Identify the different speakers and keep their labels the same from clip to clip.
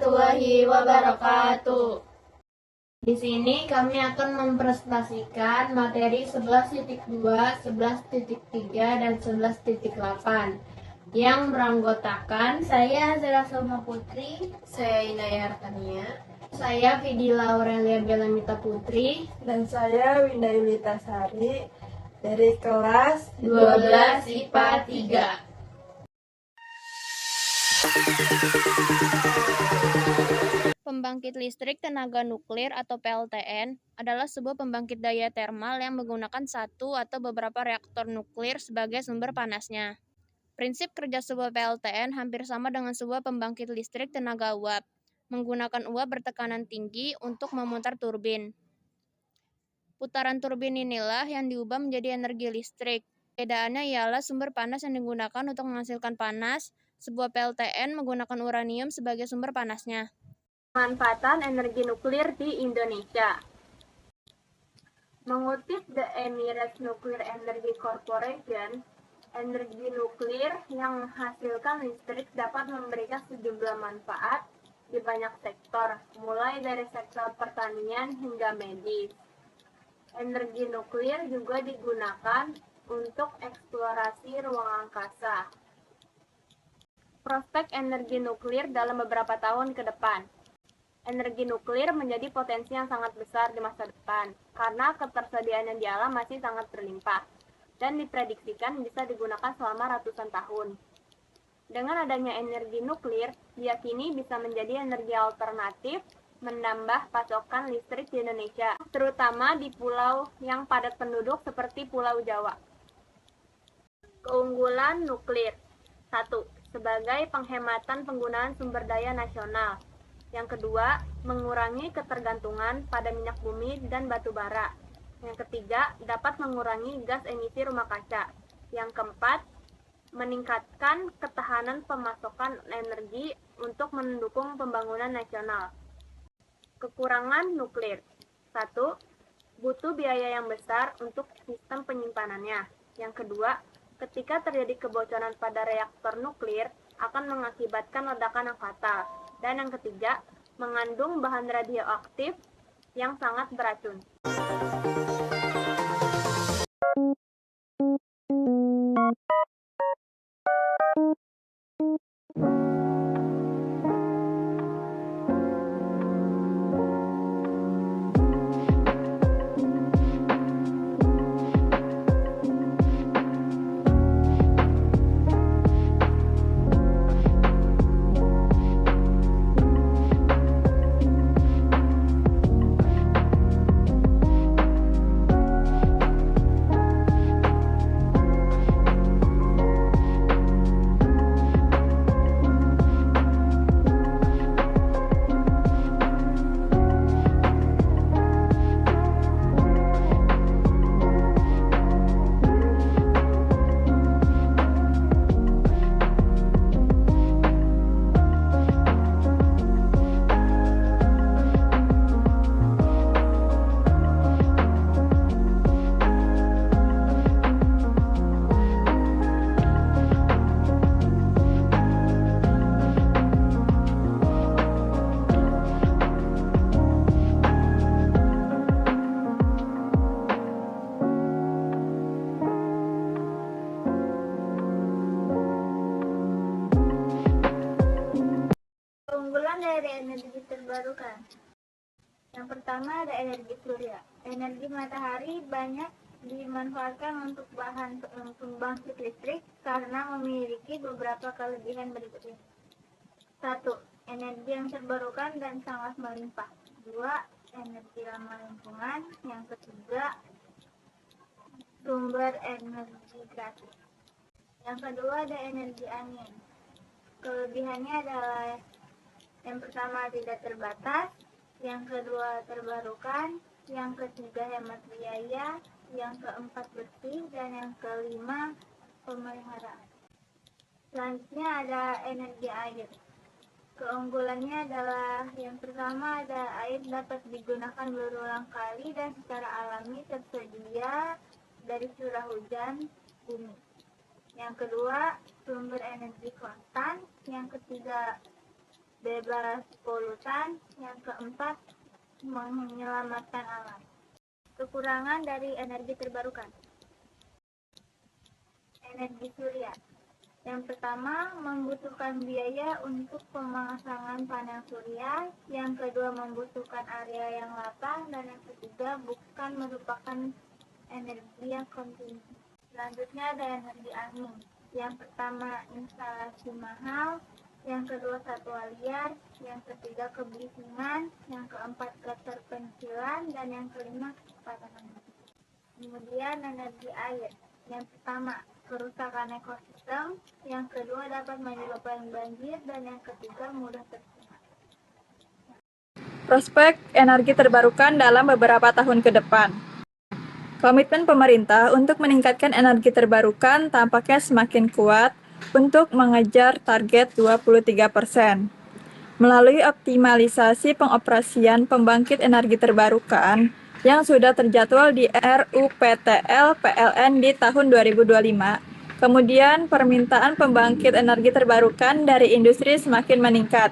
Speaker 1: warahmatullahi wabarakatuh. Di sini kami akan mempresentasikan materi 11.2, 11.3, dan 11.8 yang beranggotakan
Speaker 2: saya Zara Soma Putri,
Speaker 1: saya Inaya Artania, saya Vidila Aurelia Belamita Putri,
Speaker 3: dan saya Winda Yulita Sari dari kelas
Speaker 1: 12 IPA 3.
Speaker 4: Pembangkit listrik tenaga nuklir atau PLTN adalah sebuah pembangkit daya termal yang menggunakan satu atau beberapa reaktor nuklir sebagai sumber panasnya. Prinsip kerja sebuah PLTN hampir sama dengan sebuah pembangkit listrik tenaga uap, menggunakan uap bertekanan tinggi untuk memutar turbin. Putaran turbin inilah yang diubah menjadi energi listrik. Perbedaannya ialah sumber panas yang digunakan untuk menghasilkan panas. Sebuah PLTN menggunakan uranium sebagai sumber panasnya.
Speaker 5: Pemanfaatan energi nuklir di Indonesia. Mengutip The Emirates Nuclear Energy Corporation, energi nuklir yang menghasilkan listrik dapat memberikan sejumlah manfaat di banyak sektor, mulai dari sektor pertanian hingga medis. Energi nuklir juga digunakan untuk eksplorasi ruang angkasa. Prospek energi nuklir dalam beberapa tahun ke depan. Energi nuklir menjadi potensi yang sangat besar di masa depan karena ketersediaan yang di alam masih sangat berlimpah dan diprediksikan bisa digunakan selama ratusan tahun. Dengan adanya energi nuklir, diyakini bisa menjadi energi alternatif menambah pasokan listrik di Indonesia, terutama di pulau yang padat penduduk seperti Pulau Jawa. Keunggulan nuklir. 1. Sebagai penghematan penggunaan sumber daya nasional. Yang kedua, mengurangi ketergantungan pada minyak bumi dan batu bara. Yang ketiga, dapat mengurangi gas emisi rumah kaca. Yang keempat, meningkatkan ketahanan pemasokan energi untuk mendukung pembangunan nasional. Kekurangan nuklir. 1. Butuh biaya yang besar untuk sistem penyimpanannya. Yang kedua, ketika terjadi kebocoran pada reaktor nuklir, akan mengakibatkan ledakan yang fatal. Dan yang ketiga, mengandung bahan radioaktif yang sangat beracun.
Speaker 2: keunggulan dari energi terbarukan. Yang pertama ada energi surya. Energi matahari banyak dimanfaatkan untuk bahan pembangkit listrik karena memiliki beberapa kelebihan berikut ini. 1. Energi yang terbarukan dan sangat melimpah. 2. Energi ramah lingkungan. Yang ketiga, sumber energi gratis. Yang kedua ada energi angin. Kelebihannya adalah yang pertama tidak terbatas, yang kedua terbarukan, yang ketiga hemat biaya, yang keempat bersih, dan yang kelima pemeliharaan. Selanjutnya ada energi air. Keunggulannya adalah yang pertama ada air dapat digunakan berulang kali dan secara alami tersedia dari curah hujan bumi. Yang kedua, sumber energi konstan. Yang ketiga, bebas polutan. Yang keempat, menyelamatkan alam. Kekurangan dari energi terbarukan. Energi surya. Yang pertama, membutuhkan biaya untuk pemasangan panel surya. Yang kedua, membutuhkan area yang lapang. Dan yang ketiga, bukan merupakan energi yang kontinu. Selanjutnya ada energi angin. Yang pertama, instalasi mahal. Yang kedua, satwa liar. Yang ketiga, kebisingan. Yang keempat, keterpencilan. Dan yang kelima, kecepatan. Kemudian energi air. Yang pertama, kerusakan ekosistem. Yang kedua, dapat menyebabkan banjir. Dan yang ketiga, mudah tercemar.
Speaker 6: Prospek energi terbarukan dalam beberapa tahun ke depan. Komitmen pemerintah untuk meningkatkan energi terbarukan tampaknya semakin kuat untuk mengejar target 23%. Melalui optimalisasi pengoperasian pembangkit energi terbarukan yang sudah terjadwal di RUPTL PLN di tahun 2025, kemudian permintaan pembangkit energi terbarukan dari industri semakin meningkat,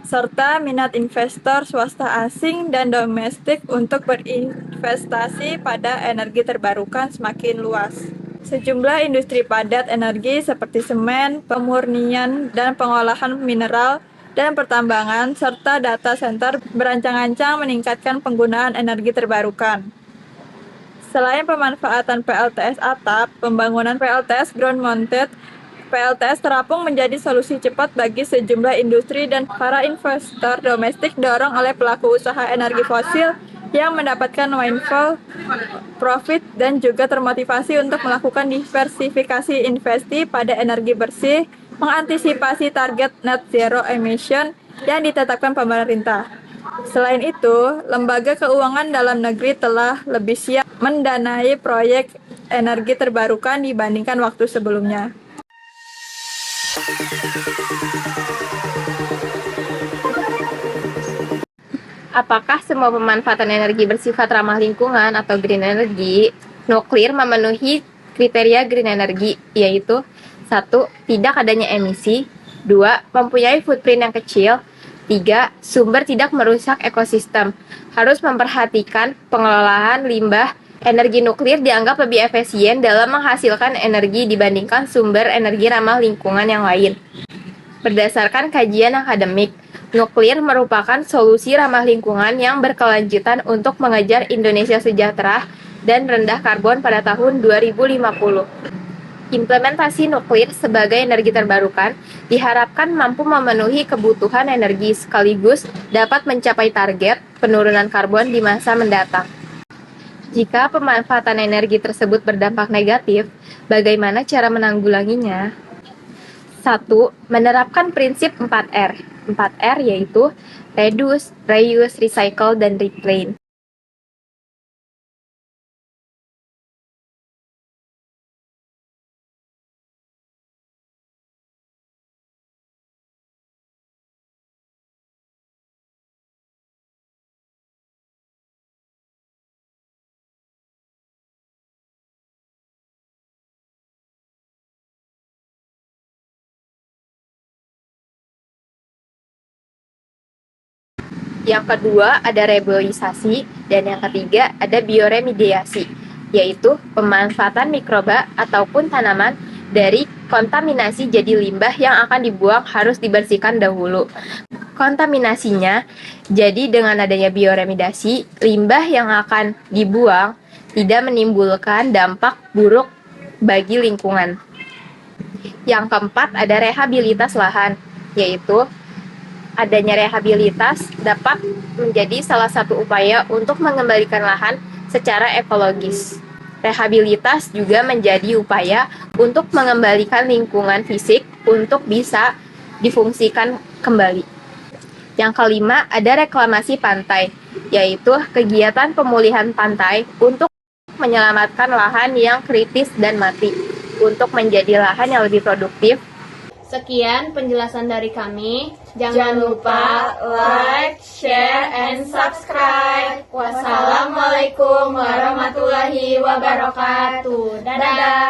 Speaker 6: serta minat investor swasta asing dan domestik untuk berinvestasi pada energi terbarukan semakin luas. Sejumlah industri padat energi seperti semen, pemurnian dan pengolahan mineral dan pertambangan, serta data center berancang-ancang meningkatkan penggunaan energi terbarukan. Selain pemanfaatan PLTS atap, pembangunan PLTS ground mounted, PLTS terapung menjadi solusi cepat bagi sejumlah industri dan para investor domestik dorong oleh pelaku usaha energi fosil yang mendapatkan windfall profit dan juga termotivasi untuk melakukan diversifikasi investasi pada energi bersih, mengantisipasi target net zero emission yang ditetapkan pemerintah. Selain itu, lembaga keuangan dalam negeri telah lebih siap mendanai proyek energi terbarukan dibandingkan waktu sebelumnya.
Speaker 7: Apakah semua pemanfaatan energi bersifat ramah lingkungan atau green energy? Nuklir memenuhi kriteria green energy, yaitu 1. Tidak adanya emisi. 2. Mempunyai footprint yang kecil. 3. Sumber tidak merusak ekosistem. Harus memperhatikan pengelolaan limbah. Energi nuklir dianggap lebih efisien dalam menghasilkan energi dibandingkan sumber energi ramah lingkungan yang lain. Berdasarkan kajian akademik, nuklir merupakan solusi ramah lingkungan yang berkelanjutan untuk mengejar Indonesia sejahtera dan rendah karbon pada tahun 2050. Implementasi nuklir sebagai energi terbarukan diharapkan mampu memenuhi kebutuhan energi sekaligus dapat mencapai target penurunan karbon di masa mendatang. Jika pemanfaatan energi tersebut berdampak negatif, bagaimana cara menanggulanginya? 1. Menerapkan prinsip 4R. 4R yaitu reduce, reuse, recycle, dan reclaim. Yang kedua ada reboisasi, dan yang ketiga ada bioremediasi, yaitu pemanfaatan mikroba ataupun tanaman dari kontaminasi jadi limbah yang akan dibuang harus dibersihkan dahulu. Kontaminasinya, jadi dengan adanya bioremediasi, limbah yang akan dibuang tidak menimbulkan dampak buruk bagi lingkungan. Yang keempat ada rehabilitas lahan, yaitu adanya rehabilitas dapat menjadi salah satu upaya untuk mengembalikan lahan secara ekologis. Rehabilitas juga menjadi upaya untuk mengembalikan lingkungan fisik untuk bisa difungsikan kembali. Yang kelima ada reklamasi pantai, yaitu kegiatan pemulihan pantai untuk menyelamatkan lahan yang kritis dan mati, untuk menjadi lahan yang lebih produktif.
Speaker 1: Sekian penjelasan dari kami. Jangan lupa like, share, and subscribe. Wassalamualaikum warahmatullahi wabarakatuh. Dadah.